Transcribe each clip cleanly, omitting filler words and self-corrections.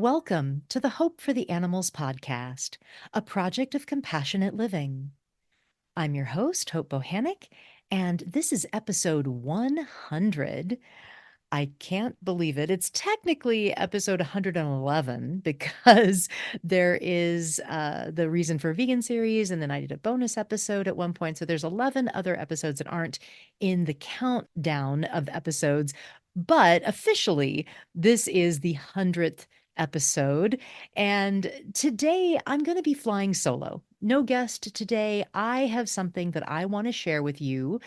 Welcome to the Hope for the Animals podcast, a project of compassionate living. I'm your host, Hope Bohanec, and this is episode 100. I can't believe it. It's technically episode 111 because there is the Reason for Vegan series, and then I did a bonus episode at one point. So there's 11 other episodes that aren't in the countdown of episodes. But officially, this is the 100th episode. And today I'm going to be flying solo. No guest today. I have something that I want to share with you.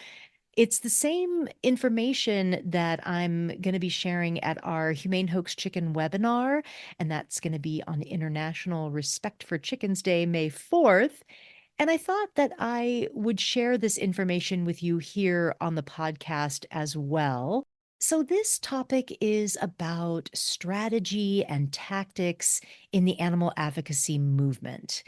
It's the same information that I'm going to be sharing at our Humane Hoax Chicken webinar, and that's going to be on International Respect for Chickens Day, May 4th. And I thought that I would share this information with you here on the podcast as well. So, this topic is about strategy and tactics in the animal advocacy movement.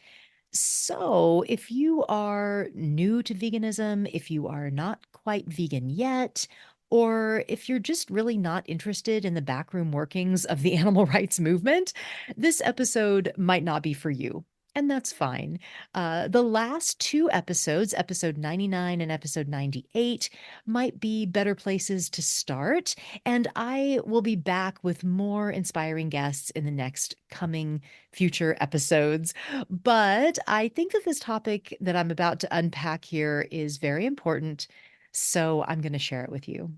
So, if you are new to veganism, if you are not quite vegan yet, or if you're just really not interested in the backroom workings of the animal rights movement, this episode might not be for you. And that's fine. The last two episodes, episode 99 and episode 98, might be better places to start. And I will be back with more inspiring guests in the next coming future episodes. But I think that this topic that I'm about to unpack here is very important. So I'm going to share it with you.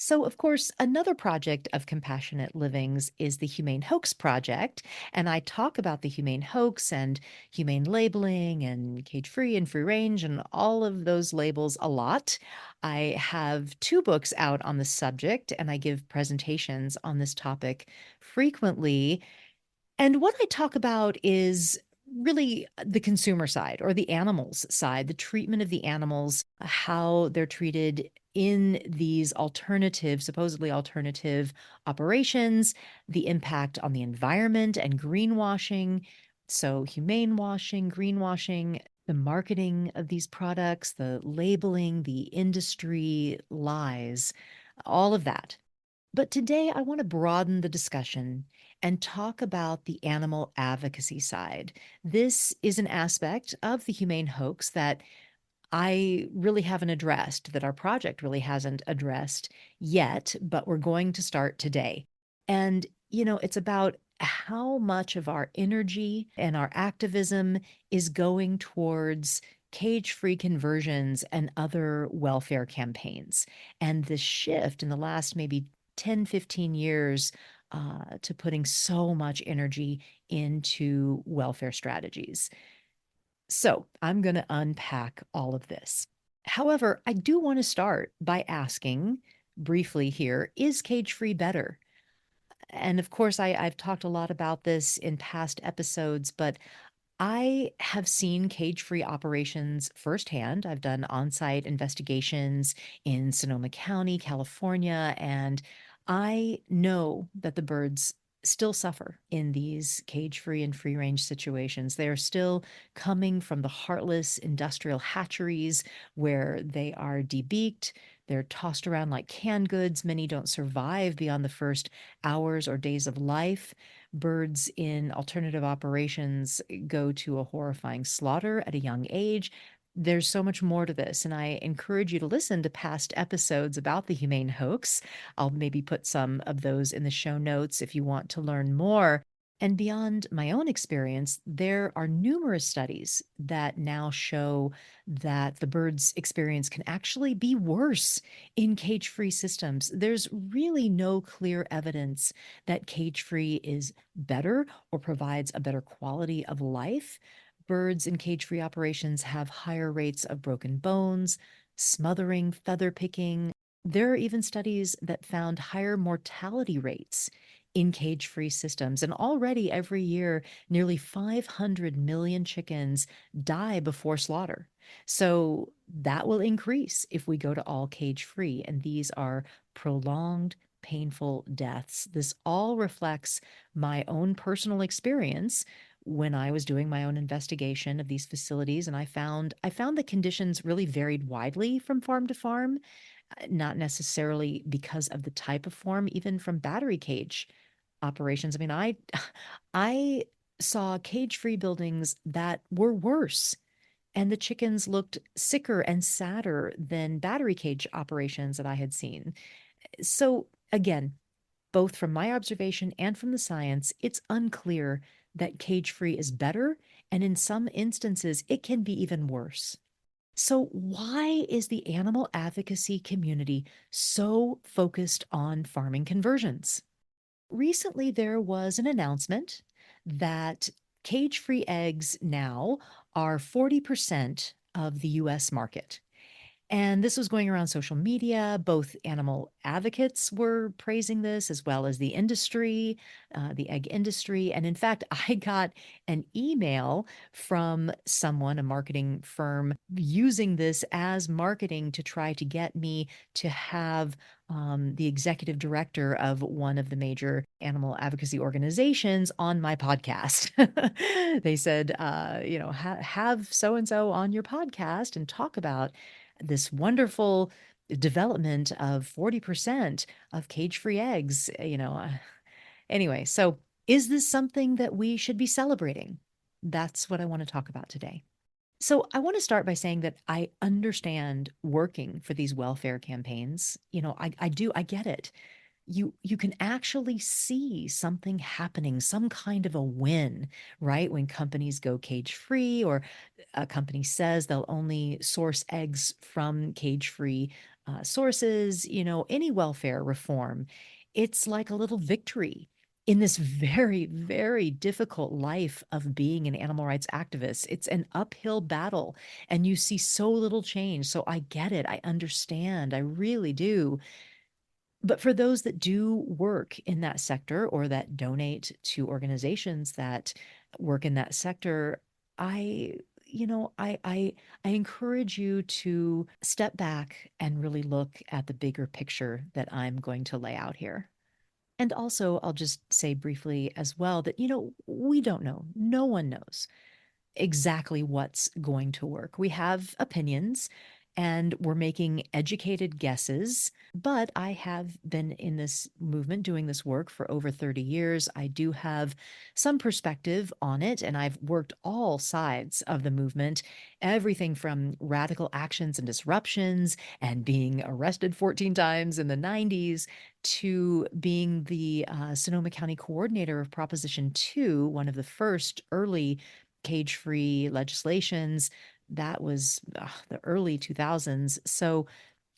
So, of course, another project of Compassionate Livings is the Humane Hoax Project. And I talk about the humane hoax and humane labeling and cage free and free range and all of those labels a lot. I have two books out on the subject, and I give presentations on this topic frequently. And what I talk about is really the consumer side or the animals side, the treatment of the animals, how they're treated in these alternative, supposedly alternative operations, the impact on the environment and greenwashing. So, humane washing, greenwashing, the marketing of these products, the labeling, the industry lies, all of that. But today I want to broaden the discussion and talk about the animal advocacy side. This is an aspect of the humane hoax that I really haven't addressed, that our project really hasn't addressed yet, but we're going to start today. And, it's about how much of our energy and our activism is going towards cage free conversions and other welfare campaigns. And the shift in the last maybe 10, 15 years to putting so much energy into welfare strategies. So I'm going to unpack all of this. However, I do want to start by asking briefly here, is cage free better? And of course, I've talked a lot about this in past episodes, but I have seen cage free operations firsthand. I've done on site investigations in Sonoma County, California, and I know that the birds still suffer in these cage free and free range situations. They are still coming from the heartless industrial hatcheries where they are debeaked. They're tossed around like canned goods. Many don't survive beyond the first hours or days of life. Birds in alternative operations go to a horrifying slaughter at a young age. There's so much more to this, and I encourage you to listen to past episodes about the humane hoax. I'll maybe put some of those in the show notes if you want to learn more. And beyond my own experience, there are numerous studies that now show that the bird's experience can actually be worse in cage free systems. There's really no clear evidence that cage free is better or provides a better quality of life. Birds in cage free operations have higher rates of broken bones, smothering, feather picking. There are even studies that found higher mortality rates in cage free systems. And already every year, nearly 500 million chickens die before slaughter. So that will increase if we go to all cage free. And these are prolonged, painful deaths. This all reflects my own personal experience when I was doing my own investigation of these facilities, and I found the conditions really varied widely from farm to farm, not necessarily because of the type of farm, even from battery cage operations. I mean, I saw cage-free buildings that were worse, and the chickens looked sicker and sadder than battery cage operations that I had seen. So again, both from my observation and from the science, it's unclear that cage-free is better, and in some instances, it can be even worse. So, why is the animal advocacy community so focused on farming conversions? Recently, there was an announcement that cage free eggs now are 40% of the US market. And this was going around social media. Both animal advocates were praising this, as well as the industry, the egg industry. And in fact, I got an email from someone, a marketing firm, using this as marketing to try to get me to have the executive director of one of the major animal advocacy organizations on my podcast. They said, have so and so on your podcast and talk about this wonderful development of 40% of cage-free eggs, Anyway, so is this something that we should be celebrating? That's what I want to talk about today. So I want to start by saying that I understand working for these welfare campaigns. I get it. You can actually see something happening, some kind of a win, right? When companies go cage free, or a company says they'll only source eggs from cage free sources, any welfare reform, it's like a little victory in this very, very difficult life of being an animal rights activist. It's an uphill battle, and you see so little change. So I get it. I understand. I really do. But for those that do work in that sector, or that donate to organizations that work in that sector, I, I encourage you to step back and really look at the bigger picture that I'm going to lay out here. And also, I'll just say briefly as well that, we don't know. No one knows exactly what's going to work. We have opinions, and we're making educated guesses, but I have been in this movement doing this work for over 30 years. I do have some perspective on it, and I've worked all sides of the movement, everything from radical actions and disruptions and being arrested 14 times in the 90s to being the Sonoma County coordinator of Proposition 2, one of the first early cage-free legislations. That was the early 2000s. So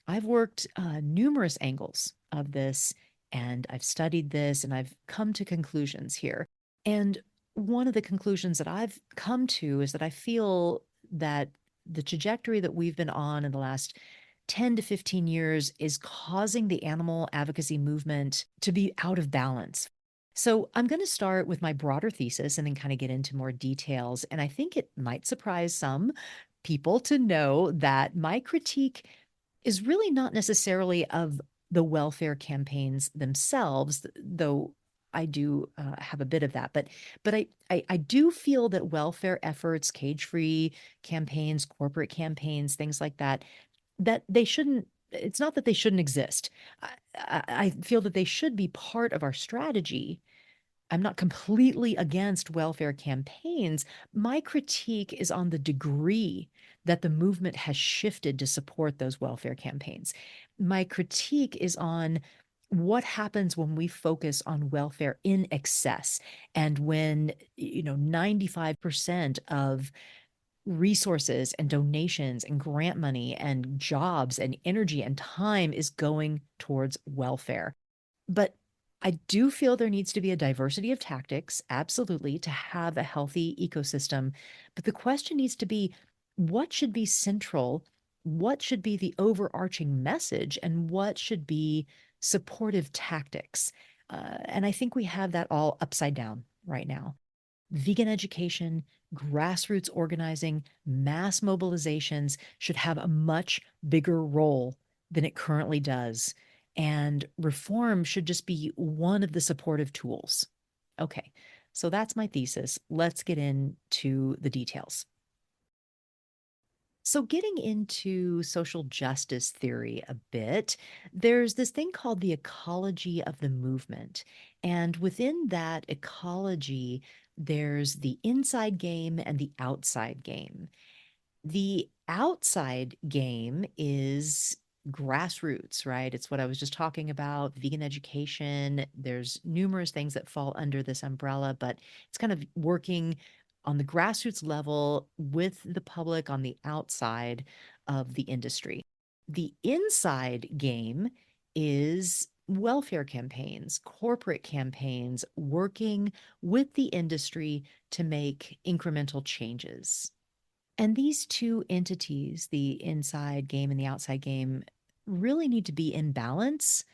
I've worked numerous angles of this, and I've studied this, and I've come to conclusions here. And one of the conclusions that I've come to is that I feel that the trajectory that we've been on in the last 10 to 15 years is causing the animal advocacy movement to be out of balance. So I'm going to start with my broader thesis and then kind of get into more details. And I think it might surprise some people to know that my critique is really not necessarily of the welfare campaigns themselves, though I do have a bit of that. But I do feel that welfare efforts, cage-free campaigns, corporate campaigns, things like that, that they shouldn't. It's not that they shouldn't exist. I feel that they should be part of our strategy. I'm not completely against welfare campaigns. My critique is on the degree that the movement has shifted to support those welfare campaigns. My critique is on what happens when we focus on welfare in excess, and when 95% of resources and donations and grant money and jobs and energy and time is going towards welfare. But I do feel there needs to be a diversity of tactics, absolutely, to have a healthy ecosystem. But the question needs to be, what should be central? What should be the overarching message? And what should be supportive tactics? And I think we have that all upside down right now. Vegan education, grassroots organizing, mass mobilizations should have a much bigger role than it currently does. And reform should just be one of the supportive tools. Okay, so that's my thesis. Let's get into the details. So, getting into social justice theory a bit, there's this thing called the ecology of the movement. And within that ecology, there's the inside game and the outside game. The outside game is grassroots, right? It's what I was just talking about, vegan education. There's numerous things that fall under this umbrella, but it's kind of working on the grassroots level with the public on the outside of the industry. The inside game is welfare campaigns, corporate campaigns, working with the industry to make incremental changes. And these two entities, the inside game and the outside game, really need to be in balance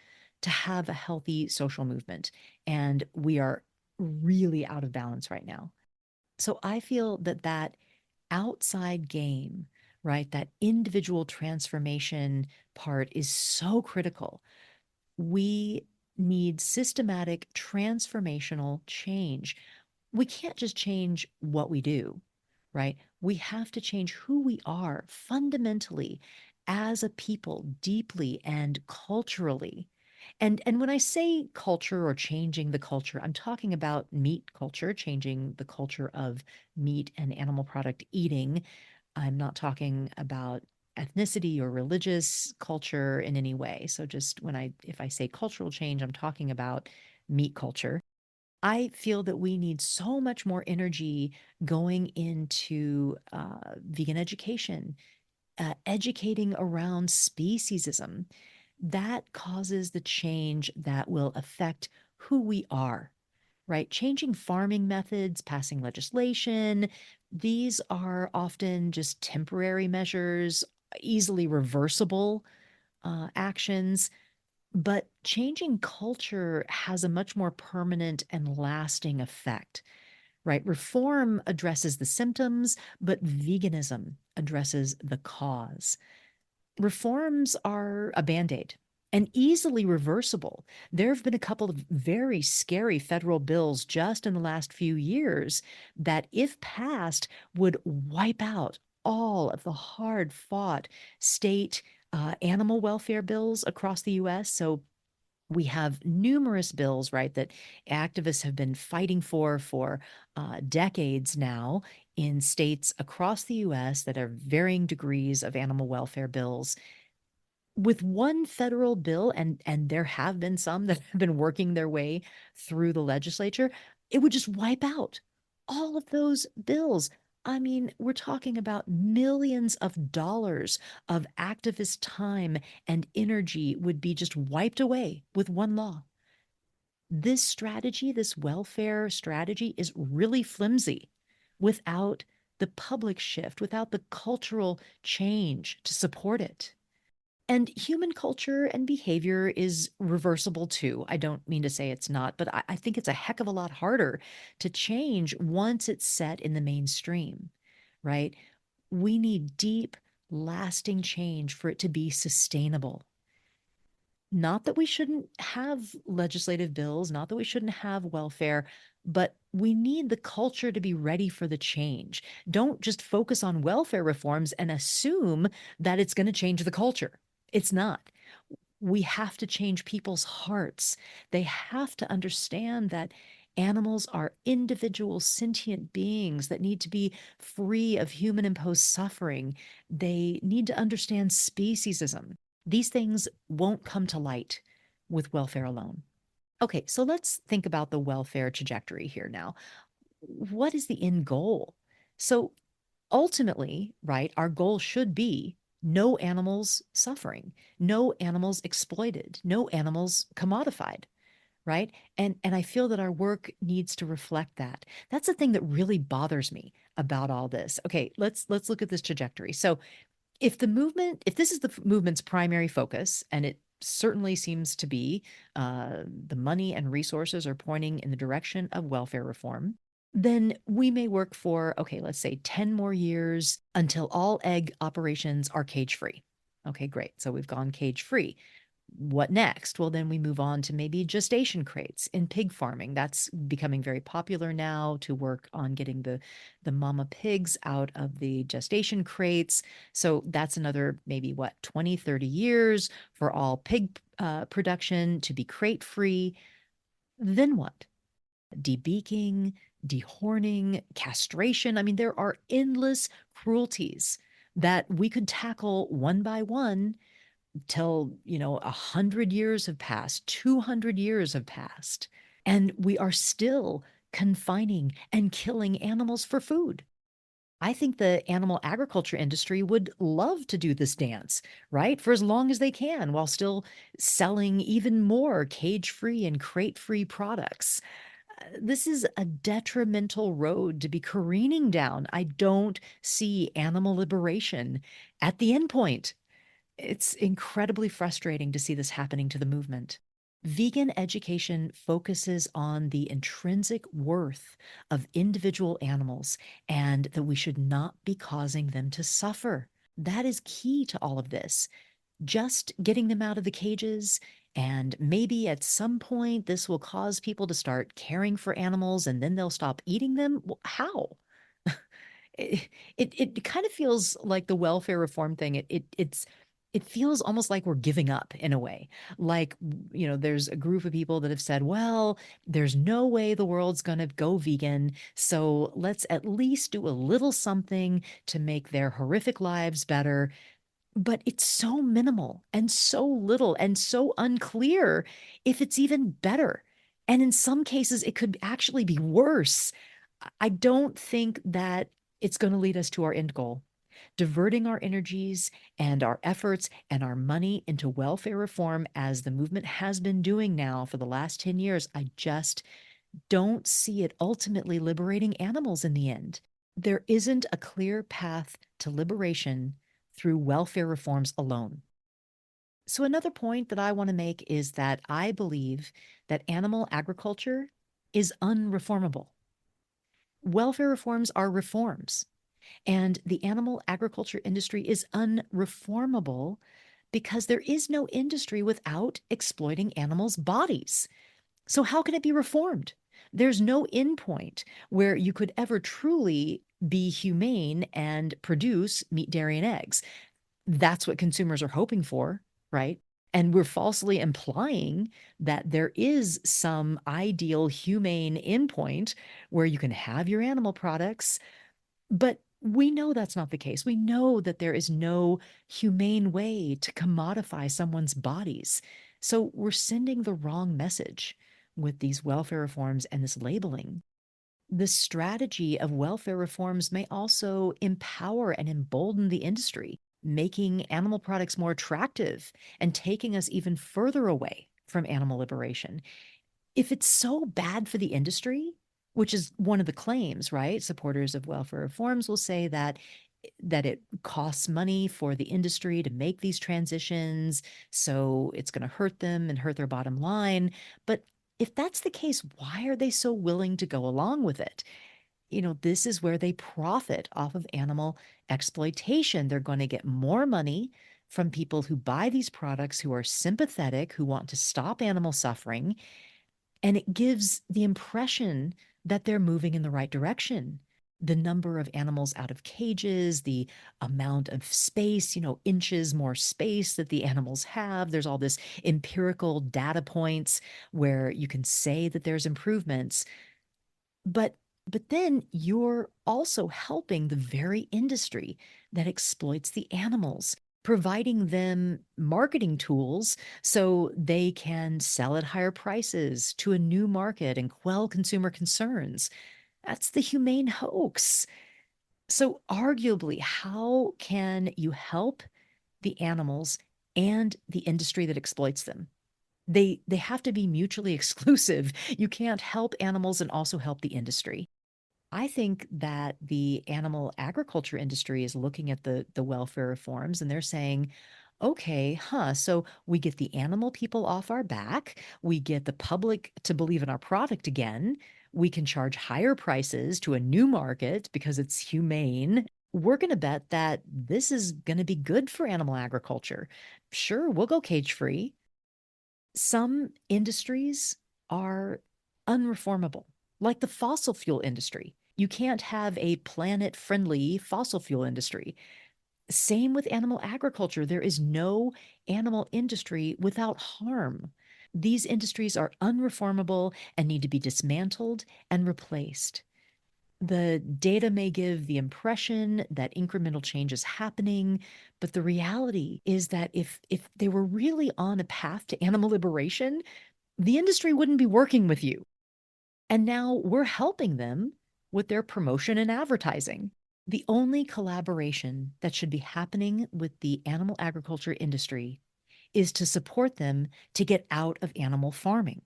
to have a healthy social movement. And we are really out of balance right now. So I feel that that outside game, right, that individual transformation part is so critical. We need systematic transformational change. We can't just change what we do, right? We have to change who we are fundamentally as a people, deeply and culturally. And when I say culture or changing the culture, I'm talking about meat culture, changing the culture of meat and animal product eating. I'm not talking about ethnicity or religious culture in any way. So just if I say cultural change, I'm talking about meat culture. I feel that we need so much more energy going into vegan education, educating around speciesism. That causes the change that will affect who we are, right? Changing farming methods, passing legislation, these are often just temporary measures, easily reversible actions. But changing culture has a much more permanent and lasting effect, right? Reform addresses the symptoms, but veganism addresses the cause. Reforms are a band aid and easily reversible. There have been a couple of very scary federal bills just in the last few years that, if passed, would wipe out all of the hard fought state animal welfare bills across the US. So we have numerous bills, right, that activists have been fighting for decades now in states across the US that are varying degrees of animal welfare bills. With one federal bill, and there have been some that have been working their way through the legislature, it would just wipe out all of those bills. I mean, we're talking about millions of dollars of activist time and energy would be just wiped away with one law. This strategy, this welfare strategy, is really flimsy without the public shift, without the cultural change to support it. And human culture and behavior is reversible too. I don't mean to say it's not, but I think it's a heck of a lot harder to change once it's set in the mainstream, right? We need deep, lasting change for it to be sustainable. Not that we shouldn't have legislative bills, not that we shouldn't have welfare, but we need the culture to be ready for the change. Don't just focus on welfare reforms and assume that it's going to change the culture. It's not. We have to change people's hearts. They have to understand that animals are individual sentient beings that need to be free of human imposed suffering. They need to understand speciesism. These things won't come to light with welfare alone. Okay, so let's think about the welfare trajectory here now. What is the end goal? So ultimately, right, our goal should be no animals suffering, no animals exploited, no animals commodified, right? And I feel that our work needs to reflect that. That's the thing that really bothers me about all this. Okay, let's look at this trajectory. So if this is the movement's primary focus, and it certainly seems to be, the money and resources are pointing in the direction of welfare reform, then we may work for, okay, let's say 10 more years until all egg operations are cage free. Okay, great. So we've gone cage free. What next? Well, then we move on to maybe gestation crates in pig farming. That's becoming very popular now to work on getting the mama pigs out of the gestation crates. So that's another maybe what 20, 30 years for all pig production to be crate free. Then what? Debeaking, dehorning, castration. I mean, there are endless cruelties that we could tackle one by one till, 100 years have passed, 200 years have passed, and we are still confining and killing animals for food. I think the animal agriculture industry would love to do this dance, right? For as long as they can while still selling even more cage free and crate free products. This is a detrimental road to be careening down. I don't see animal liberation at the end point. It's incredibly frustrating to see this happening to the movement. Vegan education focuses on the intrinsic worth of individual animals and that we should not be causing them to suffer. That is key to all of this. Just getting them out of the cages, and maybe at some point this will cause people to start caring for animals and then they'll stop eating them. Well, how? It kind of feels like the welfare reform thing. It feels almost like we're giving up in a way. Like, there's a group of people that have said, well, there's no way the world's going to go vegan. So let's at least do a little something to make their horrific lives better. But it's so minimal and so little and so unclear if it's even better. And in some cases, it could actually be worse. I don't think that it's going to lead us to our end goal. Diverting our energies and our efforts and our money into welfare reform, as the movement has been doing now for the last 10 years, I just don't see it ultimately liberating animals in the end. There isn't a clear path to liberation through welfare reforms alone. So, another point that I want to make is that I believe that animal agriculture is unreformable. Welfare reforms are reforms, and the animal agriculture industry is unreformable because there is no industry without exploiting animals' bodies. So, how can it be reformed? There's no endpoint where you could ever truly be humane and produce meat, dairy, and eggs. That's what consumers are hoping for, right? And we're falsely implying that there is some ideal humane endpoint where you can have your animal products, but we know that's not the case. We know that there is no humane way to commodify someone's bodies. So we're sending the wrong message with these welfare reforms and this labeling. The strategy of welfare reforms may also empower and embolden the industry, making animal products more attractive and taking us even further away from animal liberation. If it's so bad for the industry, which is one of the claims, right? Supporters of welfare reforms will say that it costs money for the industry to make these transitions, so it's going to hurt them and hurt their bottom line. But if that's the case, why are they so willing to go along with it? This is where they profit off of animal exploitation. They're going to get more money from people who buy these products, who are sympathetic, who want to stop animal suffering, and it gives the impression that they're moving in the right direction. The number of animals out of cages, the amount of space, inches more space that the animals have. There's all this empirical data points where you can say that there's improvements. But but then you're also helping the very industry that exploits the animals, providing them marketing tools so they can sell at higher prices to a new market and quell consumer concerns. That's the humane hoax. So, arguably, how can you help the animals and the industry that exploits them? They have to be mutually exclusive. You can't help animals and also help the industry. I think that the animal agriculture industry is looking at the welfare reforms and they're saying, okay, so we get the animal people off our back, we get the public to believe in our product again, we can charge higher prices to a new market because it's humane. We're going to bet that this is going to be good for animal agriculture. Sure, we'll go cage free. Some industries are unreformable, like the fossil fuel industry. You can't have a planet friendly fossil fuel industry. Same with animal agriculture. There is no animal industry without harm. These industries are unreformable and need to be dismantled and replaced. The data may give the impression that incremental change is happening, but the reality is that if they were really on a path to animal liberation, the industry wouldn't be working with you. And now we're helping them with their promotion and advertising. The only collaboration that should be happening with the animal agriculture industry is to support them to get out of animal farming,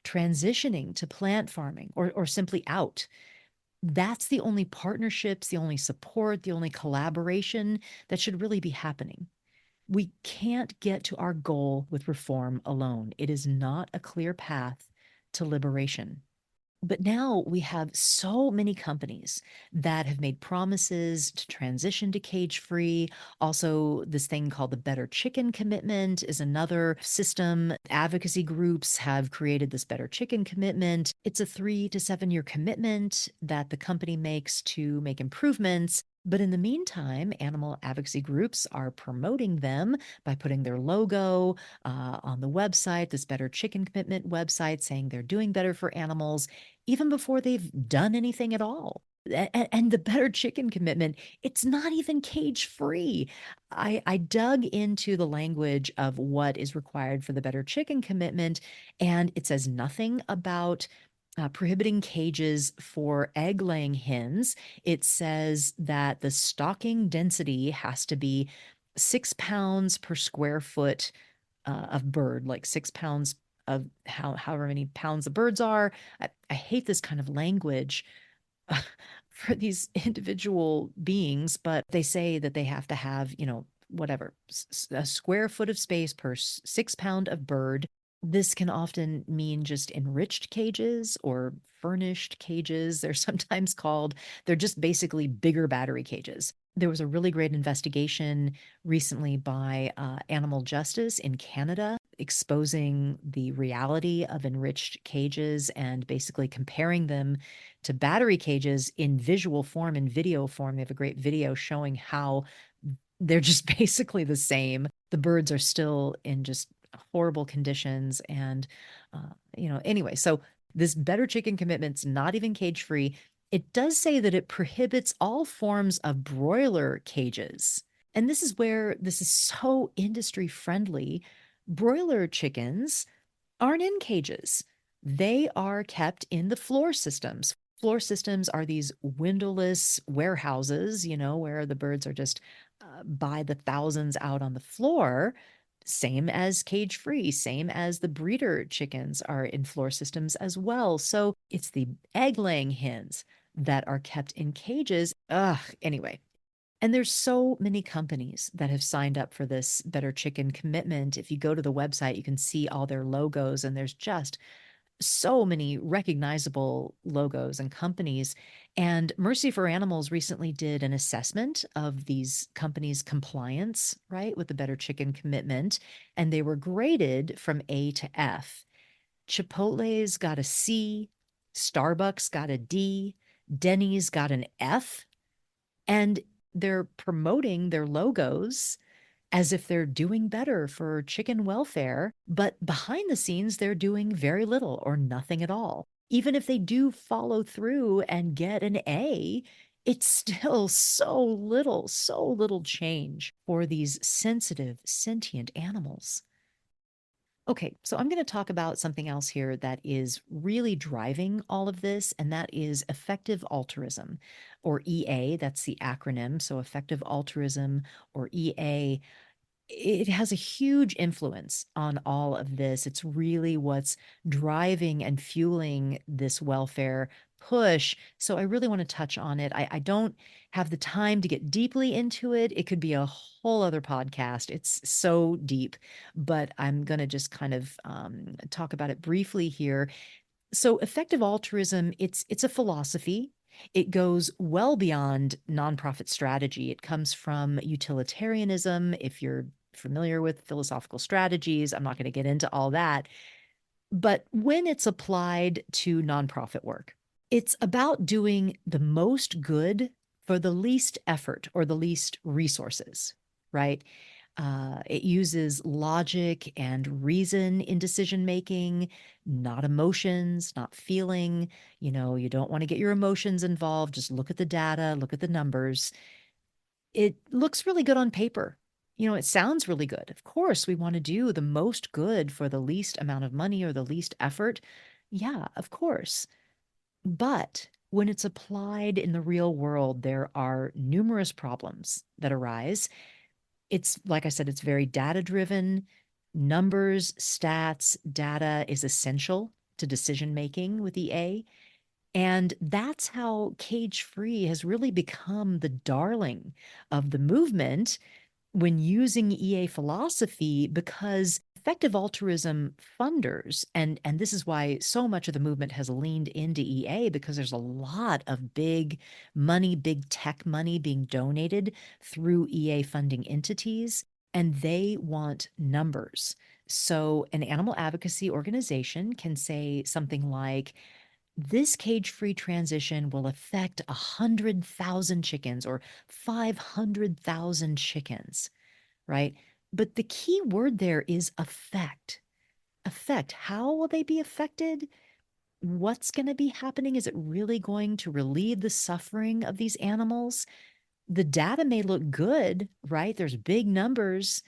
transitioning to plant farming, or simply out. That's the only partnerships, the only support, the only collaboration that should really be happening. We can't get to our goal with reform alone. It is not a clear path to liberation. But now we have so many companies that have made promises to transition to cage free. Also, this thing called the Better Chicken Commitment is another system. Advocacy groups have created this Better Chicken Commitment. It's a 3 to 7 year commitment that the company makes to make improvements. But in the meantime, animal advocacy groups are promoting them by putting their logo on the website, this Better Chicken Commitment website, saying they're doing better for animals even before they've done anything at all. And the Better Chicken Commitment, it's not even cage free. I dug into the language of what is required for the Better Chicken Commitment, and it says nothing about prohibiting cages for egg laying hens. It says that the stocking density has to be 6 pounds per square foot of bird, like 6 pounds of however many pounds the birds are. I hate this kind of language for these individual beings, but they say that they have to have, whatever, a square foot of space per 6 pound of bird. This can often mean just enriched cages or furnished cages. They're sometimes called, they're just basically bigger battery cages. There was a really great investigation recently by Animal Justice in Canada exposing the reality of enriched cages and basically comparing them to battery cages in visual form and video form. They have a great video showing how they're just basically the same. The birds are still in just horrible conditions. And, anyway, so this Better Chicken Commitment's not even cage free. It does say that it prohibits all forms of broiler cages. And this is where this is so industry friendly. Broiler chickens aren't in cages. They are kept in the floor systems. Floor systems are these windowless warehouses, where the birds are just by the thousands out on the floor. Same as cage free, same as the breeder chickens are in floor systems as well. So it's the egg laying hens that are kept in cages. Ugh, anyway. And there's so many companies that have signed up for this Better Chicken Commitment. If you go to the website, you can see all their logos, and there's just so many recognizable logos and companies. And Mercy for Animals recently did an assessment of these companies' compliance, right, with the Better Chicken Commitment, and they were graded from A to F. Chipotle's got a C, Starbucks got a D, Denny's got an F, and they're promoting their logos as if they're doing better for chicken welfare, but behind the scenes, they're doing very little or nothing at all. Even if they do follow through and get an A, it's still so little change for these sensitive, sentient animals. Okay, so I'm going to talk about something else here that is really driving all of this, and that is effective altruism, or EA. That's the acronym. So, effective altruism, or EA, it has a huge influence on all of this. It's really what's driving and fueling this welfare push. So I really want to touch on it. I don't have the time to get deeply into it. It could be a whole other podcast. It's so deep, but I'm going to just kind of talk about it briefly here. So effective altruism, it's a philosophy. It goes well beyond nonprofit strategy. It comes from utilitarianism. If you're familiar with philosophical strategies. I'm not going to get into all that. But when it's applied to nonprofit work, it's about doing the most good for the least effort or the least resources, right? It uses logic and reason in decision making, not emotions, not feeling. You don't want to get your emotions involved. Just look at the data, look at the numbers. It looks really good on paper. It sounds really good. Of course, we want to do the most good for the least amount of money or the least effort. Yeah, of course. But when it's applied in the real world, there are numerous problems that arise. It's like I said, it's very data driven. Numbers, stats, data is essential to decision making with EA. And that's how cage free has really become the darling of the movement when using EA philosophy, because effective altruism funders, and this is why so much of the movement has leaned into EA, because there's a lot of big money, big tech money being donated through EA funding entities, and they want numbers. So an animal advocacy organization can say something like, this cage-free transition will affect 100,000 chickens or 500,000 chickens, right? But the key word there is affect. Affect. How will they be affected? What's going to be happening? Is it really going to relieve the suffering of these animals? The data may look good, right? There's big numbers.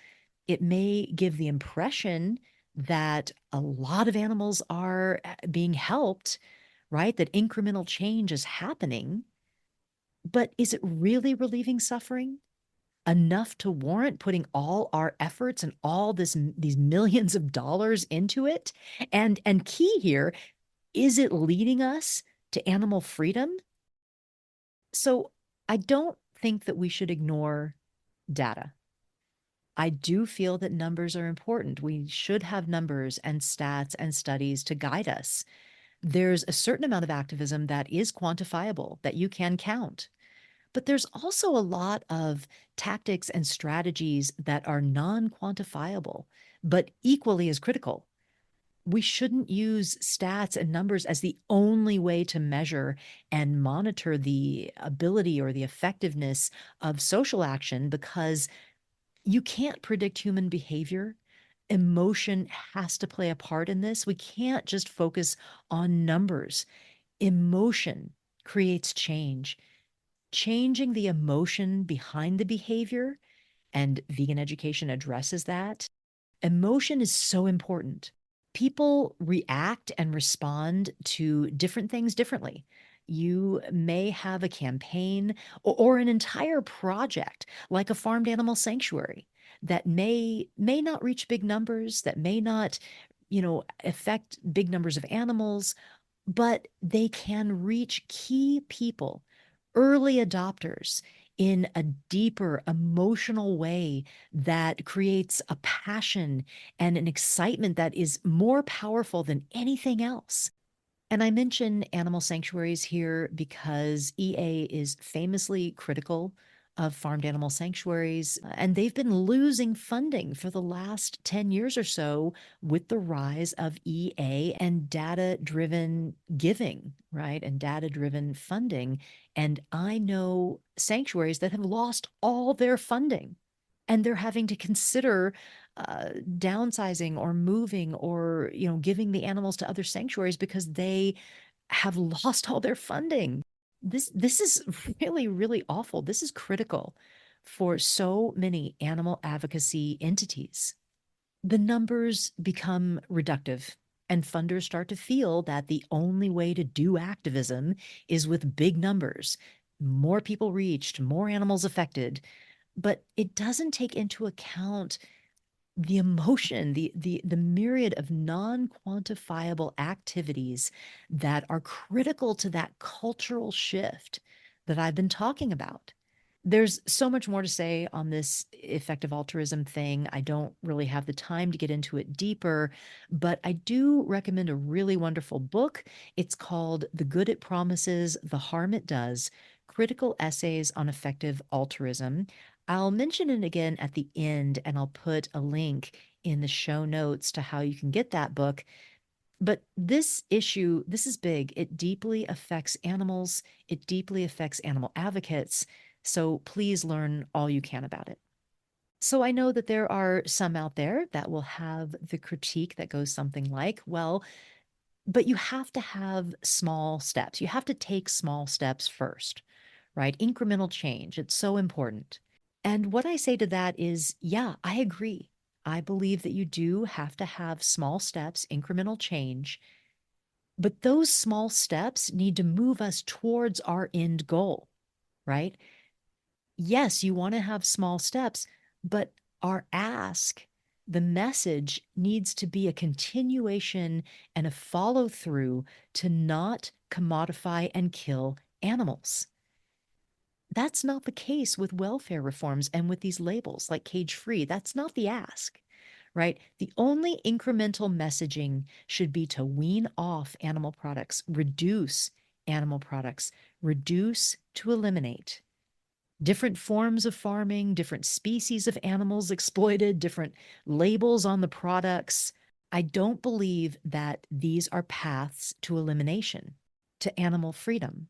It may give the impression that a lot of animals are being helped, right? That incremental change is happening. But is it really relieving suffering enough to warrant putting all our efforts and all these millions of dollars into it? And key here, is it leading us to animal freedom? So I don't think that we should ignore data. I do feel that numbers are important. We should have numbers and stats and studies to guide us. There's a certain amount of activism that is quantifiable, that you can count. But there's also a lot of tactics and strategies that are non quantifiable, but equally as critical. We shouldn't use stats and numbers as the only way to measure and monitor the ability or the effectiveness of social action, because you can't predict human behavior. Emotion has to play a part in this. We can't just focus on numbers. Emotion creates change. Changing the emotion behind the behavior, and vegan education addresses that. Emotion is so important. People react and respond to different things differently. You may have a campaign or an entire project like a farmed animal sanctuary that may not reach big numbers, that may not, affect big numbers of animals, but they can reach key people, early adopters, in a deeper emotional way that creates a passion and an excitement that is more powerful than anything else. And I mention animal sanctuaries here because EA is famously critical of farmed animal sanctuaries, and they've been losing funding for the last 10 years or so with the rise of EA and data driven giving, right? And data driven funding. And I know sanctuaries that have lost all their funding, and they're having to consider downsizing or moving or giving the animals to other sanctuaries because they have lost all their funding. This is really, really awful. This is critical for so many animal advocacy entities. The numbers become reductive, and funders start to feel that the only way to do activism is with big numbers, more people reached, more animals affected. But it doesn't take into account the emotion, the myriad of non-quantifiable activities that are critical to that cultural shift that I've been talking about. There's so much more to say on this effective altruism thing. I don't really have the time to get into it deeper, but I do recommend a really wonderful book. It's called The Good It Promises, The Harm It Does: Critical Essays on Effective Altruism. I'll mention it again at the end, and I'll put a link in the show notes to how you can get that book. But this issue, this is big. It deeply affects animals, it deeply affects animal advocates. So please learn all you can about it. So I know that there are some out there that will have the critique that goes something like, well, but you have to have small steps. You have to take small steps first, right? Incremental change. It's so important. And what I say to that is, yeah, I agree. I believe that you do have to have small steps, incremental change, but those small steps need to move us towards our end goal, right? Yes, you want to have small steps, but our ask, the message needs to be a continuation and a follow through to not commodify and kill animals. That's not the case with welfare reforms and with these labels like cage free. That's not the ask, right? The only incremental messaging should be to wean off animal products, reduce animal products, reduce to eliminate different forms of farming, different species of animals exploited, different labels on the products. I don't believe that these are paths to elimination, to animal freedom.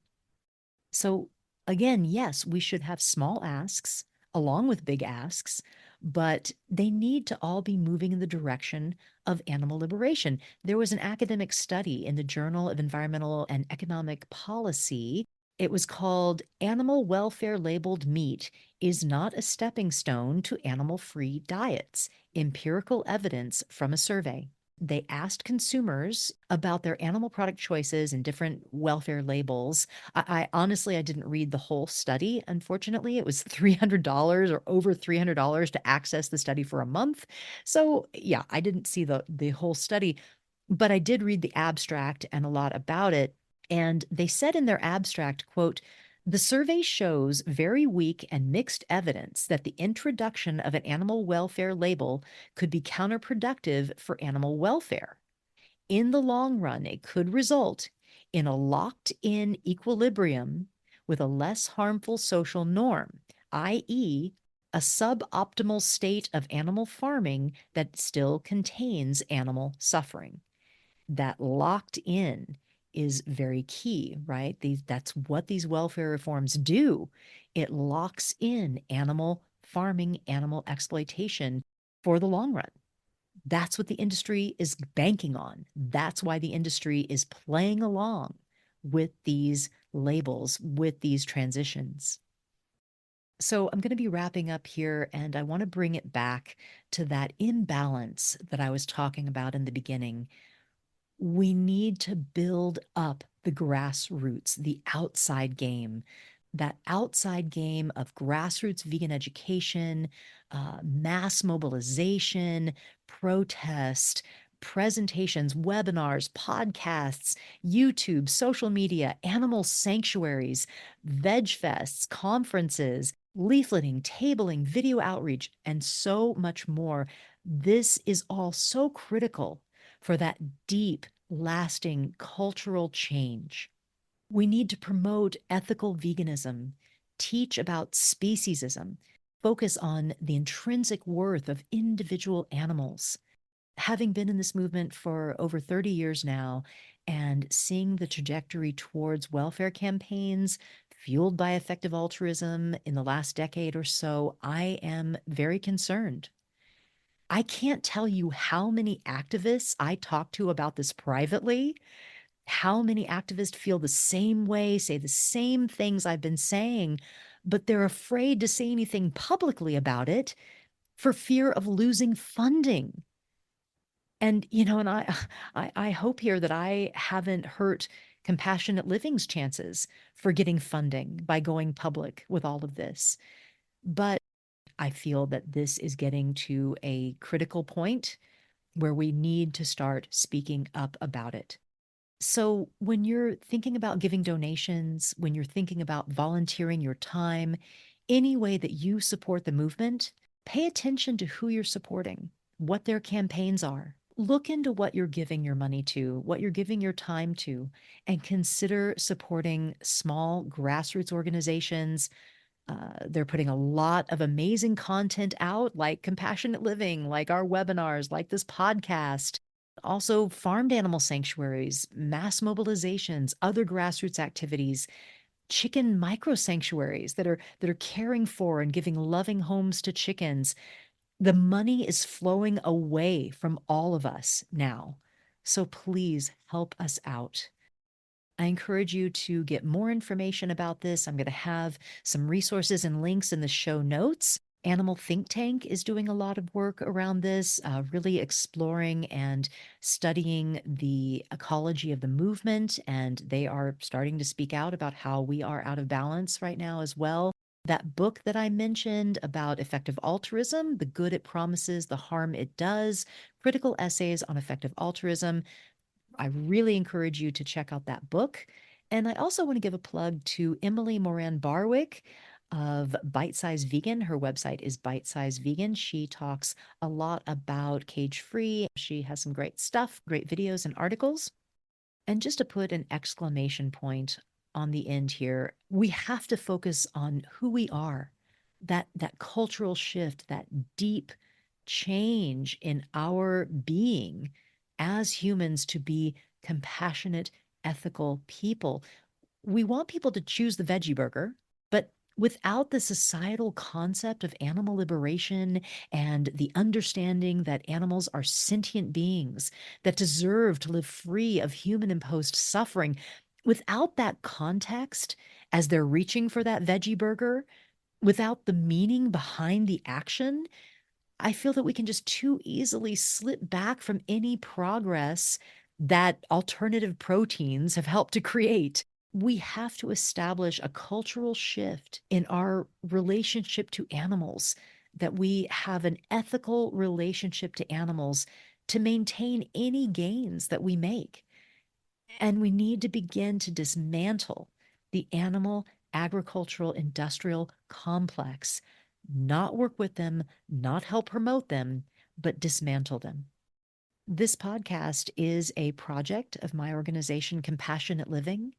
So, again, yes, we should have small asks along with big asks, but they need to all be moving in the direction of animal liberation. There was an academic study in the Journal of Environmental and Economic Policy. It was called Animal Welfare Labeled Meat is Not a Stepping Stone to Animal Free Diets, Empirical Evidence from a Survey. They asked consumers about their animal product choices and different welfare labels. I honestly, I didn't read the whole study. Unfortunately, it was $300 or over $300 to access the study for a month. So yeah, I didn't see the whole study, but I did read the abstract and a lot about it. And they said in their abstract, quote, the survey shows very weak and mixed evidence that the introduction of an animal welfare label could be counterproductive for animal welfare. In the long run, it could result in a locked in equilibrium with a less harmful social norm, i.e., a suboptimal state of animal farming that still contains animal suffering. That locked in is very key, right? That's what these welfare reforms do. It locks in animal farming, animal exploitation for the long run. That's what the industry is banking on. That's why the industry is playing along with these labels, with these transitions. So I'm going to be wrapping up here, and I want to bring it back to that imbalance that I was talking about in the beginning. We need to build up the grassroots, the outside game, that outside game of grassroots vegan education, mass mobilization, protest, presentations, webinars, podcasts, YouTube, social media, animal sanctuaries, veg fests, conferences, leafleting, tabling, video outreach, and so much more. This is all so critical for that deep, lasting cultural change. We need to promote ethical veganism, teach about speciesism, focus on the intrinsic worth of individual animals. Having been in this movement for over 30 years now and seeing the trajectory towards welfare campaigns fueled by effective altruism in the last decade or so, I am very concerned. I can't tell you how many activists I talk to about this privately, how many activists feel the same way, say the same things I've been saying, but they're afraid to say anything publicly about it for fear of losing funding. And, and I hope here that I haven't hurt Compassionate Living's chances for getting funding by going public with all of this. But I feel that this is getting to a critical point where we need to start speaking up about it. So, when you're thinking about giving donations, when you're thinking about volunteering your time, any way that you support the movement, pay attention to who you're supporting, what their campaigns are. Look into what you're giving your money to, what you're giving your time to, and consider supporting small grassroots organizations, They're putting a lot of amazing content out, like compassionate living, like our webinars, like this podcast. Also, farmed animal sanctuaries, mass mobilizations, other grassroots activities, chicken micro sanctuaries that are caring for and giving loving homes to chickens. The money is flowing away from all of us now. So please help us out. I encourage you to get more information about this. I'm going to have some resources and links in the show notes. Animal Think Tank is doing a lot of work around this, really exploring and studying the ecology of the movement. And they are starting to speak out about how we are out of balance right now as well. That book that I mentioned about effective altruism, the good it promises, the harm it does, critical essays on effective altruism. I really encourage you to check out that book. And I also want to give a plug to Emily Moran Barwick of Bite Size Vegan. Her website is Bite Size Vegan. She talks a lot about cage free. She has some great stuff, great videos and articles. And just to put an exclamation point on the end here, we have to focus on who we are, that cultural shift, that deep change in our being as humans to be compassionate, ethical people. We want people to choose the veggie burger, but without the societal concept of animal liberation and the understanding that animals are sentient beings that deserve to live free of human imposed suffering, without that context, as they're reaching for that veggie burger, without the meaning behind the action, I feel that we can just too easily slip back from any progress that alternative proteins have helped to create. We have to establish a cultural shift in our relationship to animals, that we have an ethical relationship to animals to maintain any gains that we make. And we need to begin to dismantle the animal agricultural industrial complex, not work with them, not help promote them, but dismantle them. This podcast is a project of my organization, Compassionate Living,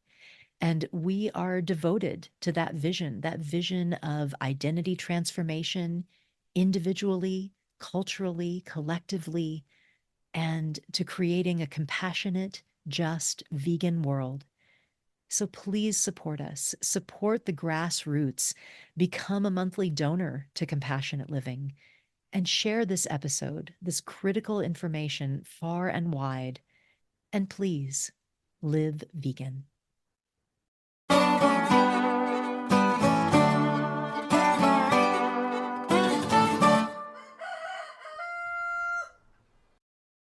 and we are devoted to that vision of identity transformation individually, culturally, collectively, and to creating a compassionate, just vegan world. So please support us, support the grassroots, become a monthly donor to Compassionate Living, and share this episode, this critical information far and wide. And please live vegan.